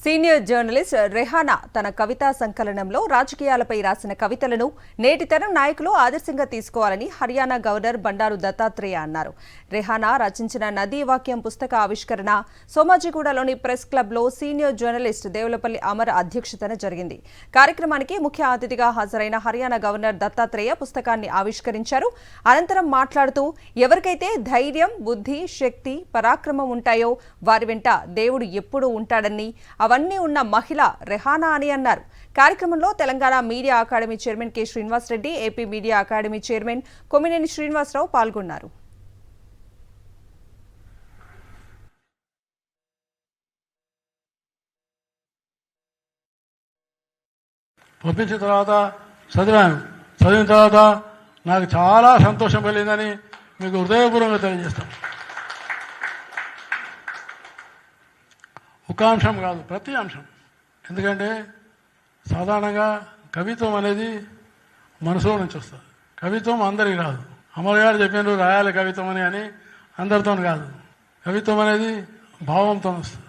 Senior journalist Rehana తన కవితా సంకలనంలో రాజకీయాలపై రాసిన కవితలను నేటి తరం నాయకులు ఆదర్శంగా తీసుకోవాలని హర్యానా గవర్నర్ బండారు దత్తాత్రేయ అన్నారు. రెహానా రచించిన నదీ వాక్యం పుస్తక ఆవిష్కరణ సోమాజిగూడలోని ప్రెస్ క్లబ్లో సీనియర్ జర్నలిస్ట్ దేవులపల్లి అమర్ అధ్యక్షతన జరిగింది. కార్యక్రమానికి ముఖ్య అతిథిగా హాజరైన హర్యానా గవర్నర్ దత్తాత్రేయ పుస్తకాన్ని ఆవిష్కరించారు. అనంతరం మాట్లాడుతూ ఎవరికైతే ధైర్యం, బుద్ధి, శక్తి, పరాక్రమం ఉంటాయో వారి వెంట దేవుడు ఎప్పుడూ ఉంటాడని, అవన్నీ ఉన్న మహిళ రెహానా అని అన్నారు. కార్యక్రమంలో Telangana media academy chairman K Srinivas Reddy, AP media academy chairman Kommineni Srinivasarao పాల్గొన్నారు. పంపించిన తర్వాత చదివిన తర్వాత నాకు చాలా సంతోషం కలిగిందని మీకు హృదయపూర్వకంగా తెలియజేస్తాం. ఒక అంశం కాదు, ప్రతి అంశం. ఎందుకంటే సాధారణంగా కవిత్వం అనేది మనసులో నుంచి వస్తుంది. కవిత్వం అందరికీ రాదు. అమర్ గారు చెప్పినారు రాయాలి కవిత్వం అని అందరితో కాదు. కవిత్వం అనేది భావంతో వస్తుంది.